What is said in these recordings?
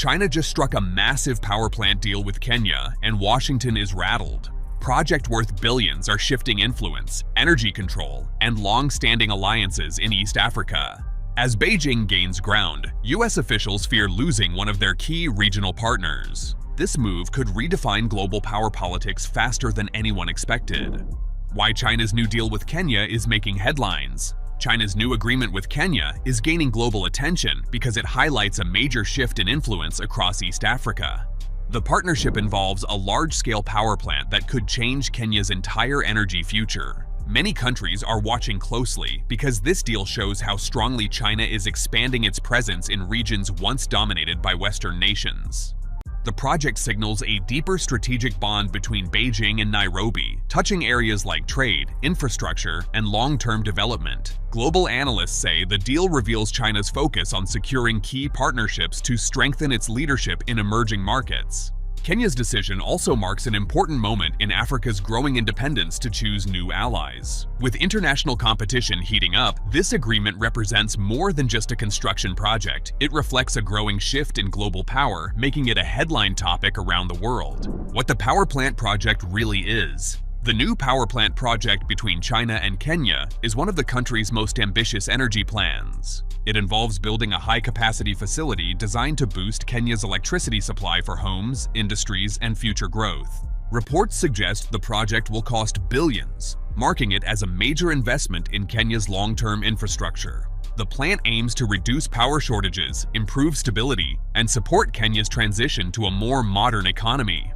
China just struck a massive power plant deal with Kenya, and Washington is rattled. Projects worth billions are shifting influence, energy control, and long-standing alliances in East Africa. As Beijing gains ground, US officials fear losing one of their key regional partners. This move could redefine global power politics faster than anyone expected. Why China's new deal with Kenya is making headlines. China's new agreement with Kenya is gaining global attention because it highlights a major shift in influence across East Africa. The partnership involves a large-scale power plant that could change Kenya's entire energy future. Many countries are watching closely because this deal shows how strongly China is expanding its presence in regions once dominated by Western nations. The project signals a deeper strategic bond between Beijing and Nairobi, touching areas like trade, infrastructure, and long-term development. Global analysts say the deal reveals China's focus on securing key partnerships to strengthen its leadership in emerging markets. Kenya's decision also marks an important moment in Africa's growing independence to choose new allies. With international competition heating up, this agreement represents more than just a construction project. It reflects a growing shift in global power, making it a headline topic around the world. What the power plant project really is. The new power plant project between China and Kenya is one of the country's most ambitious energy plans. It involves building a high-capacity facility designed to boost Kenya's electricity supply for homes, industries, and future growth. Reports suggest the project will cost billions, marking it as a major investment in Kenya's long-term infrastructure. The plant aims to reduce power shortages, improve stability, and support Kenya's transition to a more modern economy.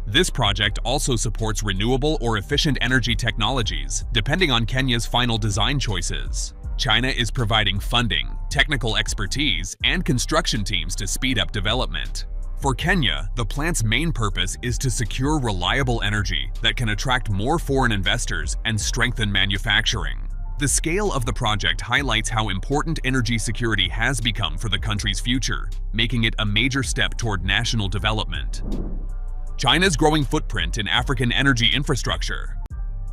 This project also supports renewable or efficient energy technologies, depending on Kenya's final design choices. China is providing funding, technical expertise, and construction teams to speed up development. For Kenya, the plant's main purpose is to secure reliable energy that can attract more foreign investors and strengthen manufacturing. The scale of the project highlights how important energy security has become for the country's future, making it a major step toward national development. China's growing footprint in African energy infrastructure.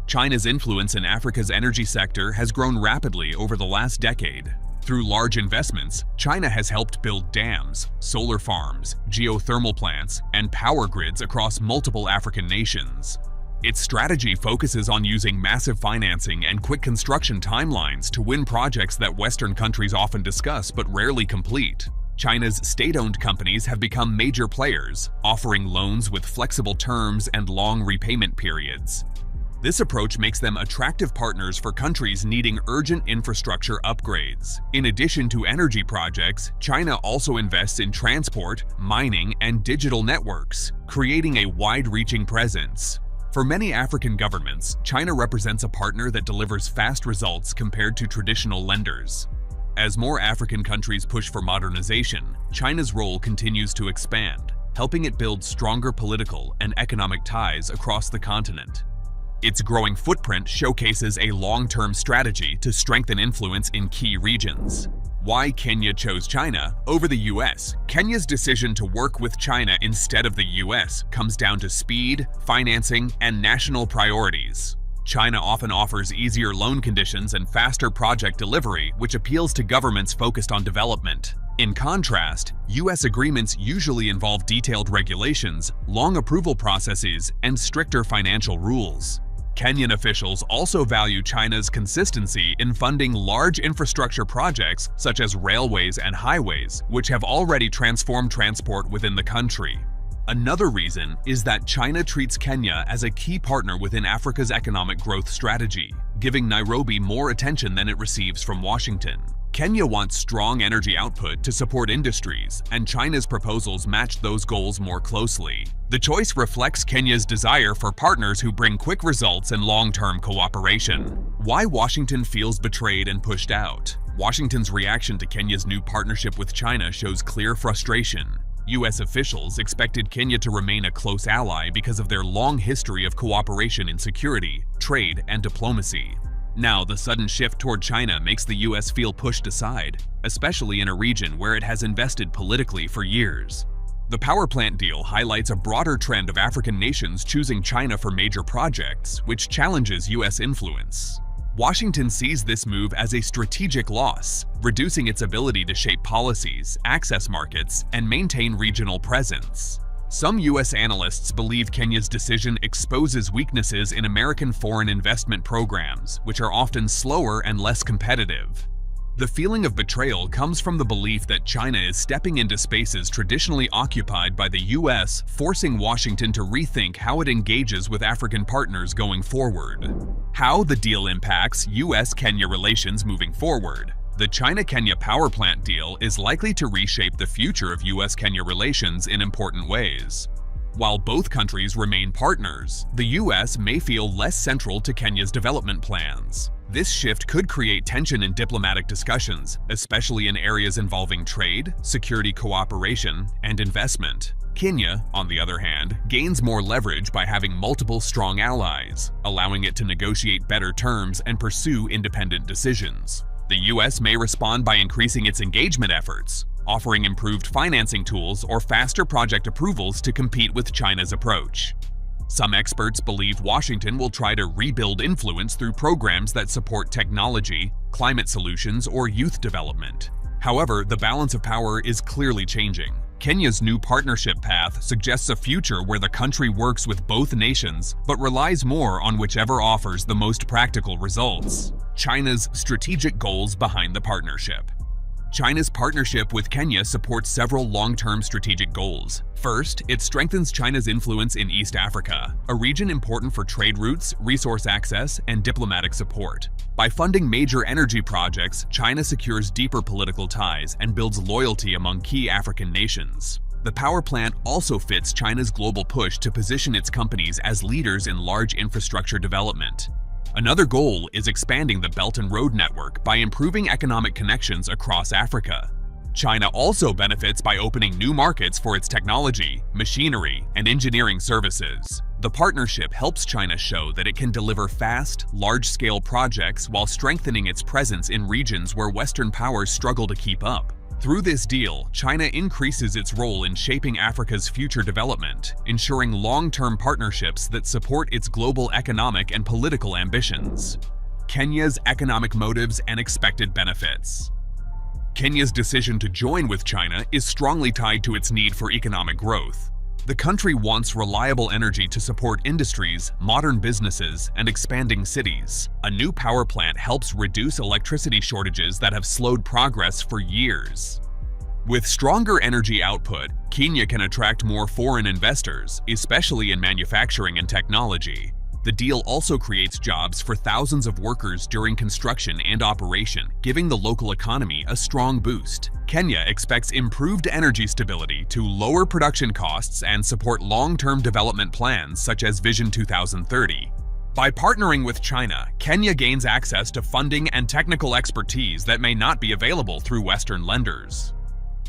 China's influence in Africa's energy sector has grown rapidly over the last decade. Through large investments, China has helped build dams, solar farms, geothermal plants, and power grids across multiple African nations. Its strategy focuses on using massive financing and quick construction timelines to win projects that Western countries often discuss but rarely complete. China's state-owned companies have become major players, offering loans with flexible terms and long repayment periods. This approach makes them attractive partners for countries needing urgent infrastructure upgrades. In addition to energy projects, China also invests in transport, mining, and digital networks, creating a wide-reaching presence. For many African governments, China represents a partner that delivers fast results compared to traditional lenders. As more African countries push for modernization, China's role continues to expand, helping it build stronger political and economic ties across the continent. Its growing footprint showcases a long-term strategy to strengthen influence in key regions. Why Kenya chose China over the US. Kenya's decision to work with China instead of the US comes down to speed, financing, and national priorities. China often offers easier loan conditions and faster project delivery, which appeals to governments focused on development. In contrast, US agreements usually involve detailed regulations, long approval processes, and stricter financial rules. Kenyan officials also value China's consistency in funding large infrastructure projects such as railways and highways, which have already transformed transport within the country. Another reason is that China treats Kenya as a key partner within Africa's economic growth strategy, giving Nairobi more attention than it receives from Washington. Kenya wants strong energy output to support industries, and China's proposals match those goals more closely. The choice reflects Kenya's desire for partners who bring quick results and long-term cooperation. Why Washington feels betrayed and pushed out. Washington's reaction to Kenya's new partnership with China shows clear frustration. US officials expected Kenya to remain a close ally because of their long history of cooperation in security, trade, and diplomacy. Now, the sudden shift toward China makes the US feel pushed aside, especially in a region where it has invested politically for years. The power plant deal highlights a broader trend of African nations choosing China for major projects, which challenges US influence. Washington sees this move as a strategic loss, reducing its ability to shape policies, access markets, and maintain regional presence. Some U.S. analysts believe Kenya's decision exposes weaknesses in American foreign investment programs, which are often slower and less competitive. The feeling of betrayal comes from the belief that China is stepping into spaces traditionally occupied by the U.S., forcing Washington to rethink how it engages with African partners going forward. How the deal impacts U.S.-Kenya relations moving forward. The China-Kenya power plant deal is likely to reshape the future of U.S.-Kenya relations in important ways. While both countries remain partners, the U.S. may feel less central to Kenya's development plans. This shift could create tension in diplomatic discussions, especially in areas involving trade, security cooperation, and investment. Kenya, on the other hand, gains more leverage by having multiple strong allies, allowing it to negotiate better terms and pursue independent decisions. The U.S. may respond by increasing its engagement efforts, offering improved financing tools or faster project approvals to compete with China's approach. Some experts believe Washington will try to rebuild influence through programs that support technology, climate solutions, or youth development. However, the balance of power is clearly changing. Kenya's new partnership path suggests a future where the country works with both nations, but relies more on whichever offers the most practical results. China's strategic goals behind the partnership. China's partnership with Kenya supports several long-term strategic goals. First, it strengthens China's influence in East Africa, a region important for trade routes, resource access, and diplomatic support. By funding major energy projects, China secures deeper political ties and builds loyalty among key African nations. The power plant also fits China's global push to position its companies as leaders in large infrastructure development. Another goal is expanding the Belt and Road network by improving economic connections across Africa. China also benefits by opening new markets for its technology, machinery, and engineering services. The partnership helps China show that it can deliver fast, large-scale projects while strengthening its presence in regions where Western powers struggle to keep up. Through this deal, China increases its role in shaping Africa's future development, ensuring long-term partnerships that support its global economic and political ambitions. Kenya's economic motives and expected benefits. Kenya's decision to join with China is strongly tied to its need for economic growth. The country wants reliable energy to support industries, modern businesses, and expanding cities. A new power plant helps reduce electricity shortages that have slowed progress for years. With stronger energy output, Kenya can attract more foreign investors, especially in manufacturing and technology. The deal also creates jobs for thousands of workers during construction and operation, giving the local economy a strong boost. Kenya expects improved energy stability to lower production costs and support long-term development plans such as Vision 2030. By partnering with China, Kenya gains access to funding and technical expertise that may not be available through Western lenders.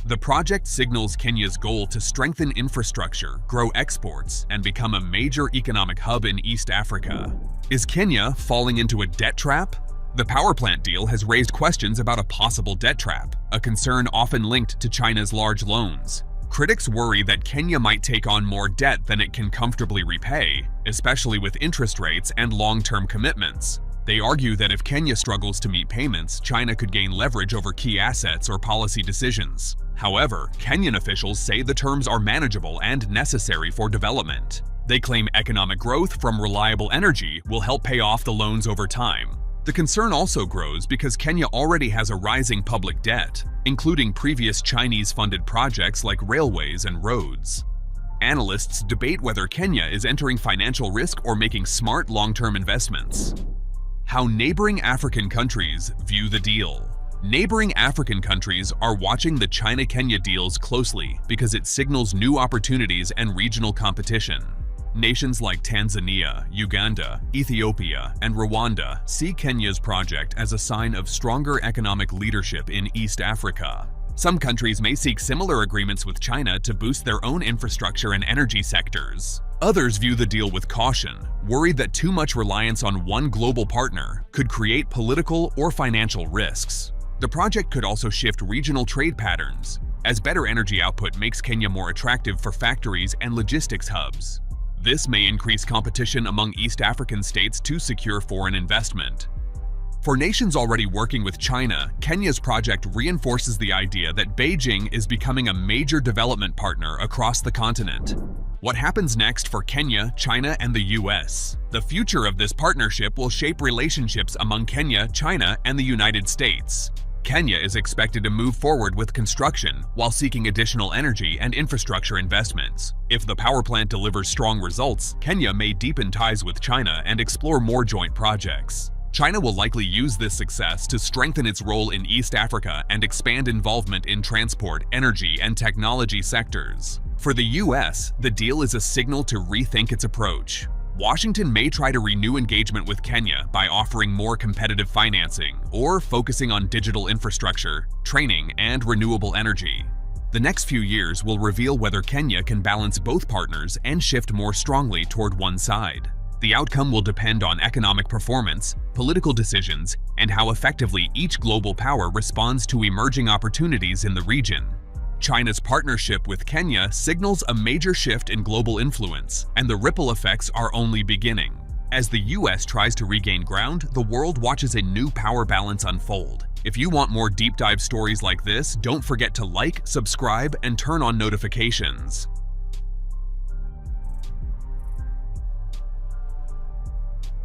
The project signals Kenya's goal to strengthen infrastructure, grow exports, and become a major economic hub in East Africa. Is Kenya falling into a debt trap? The power plant deal has raised questions about a possible debt trap, a concern often linked to China's large loans. Critics worry that Kenya might take on more debt than it can comfortably repay, especially with interest rates and long-term commitments. They argue that if Kenya struggles to meet payments, China could gain leverage over key assets or policy decisions. However, Kenyan officials say the terms are manageable and necessary for development. They claim economic growth from reliable energy will help pay off the loans over time. The concern also grows because Kenya already has a rising public debt, including previous Chinese-funded projects like railways and roads. Analysts debate whether Kenya is entering financial risk or making smart long-term investments. How neighboring African countries view the deal. Neighboring African countries are watching the China-Kenya deals closely because it signals new opportunities and regional competition. Nations like Tanzania, Uganda, Ethiopia, and Rwanda see Kenya's project as a sign of stronger economic leadership in East Africa. Some countries may seek similar agreements with China to boost their own infrastructure and energy sectors. Others view the deal with caution, worried that too much reliance on one global partner could create political or financial risks. The project could also shift regional trade patterns, as better energy output makes Kenya more attractive for factories and logistics hubs. This may increase competition among East African states to secure foreign investment. For nations already working with China, Kenya's project reinforces the idea that Beijing is becoming a major development partner across the continent. What happens next for Kenya, China, and the US? The future of this partnership will shape relationships among Kenya, China, and the United States. Kenya is expected to move forward with construction while seeking additional energy and infrastructure investments. If the power plant delivers strong results, Kenya may deepen ties with China and explore more joint projects. China will likely use this success to strengthen its role in East Africa and expand involvement in transport, energy, and technology sectors. For the US, the deal is a signal to rethink its approach. Washington may try to renew engagement with Kenya by offering more competitive financing or focusing on digital infrastructure, training, and renewable energy. The next few years will reveal whether Kenya can balance both partners and shift more strongly toward one side. The outcome will depend on economic performance, political decisions, and how effectively each global power responds to emerging opportunities in the region. China's partnership with Kenya signals a major shift in global influence, and the ripple effects are only beginning. As the US tries to regain ground, the world watches a new power balance unfold. If you want more deep dive stories like this, don't forget to like, subscribe, and turn on notifications.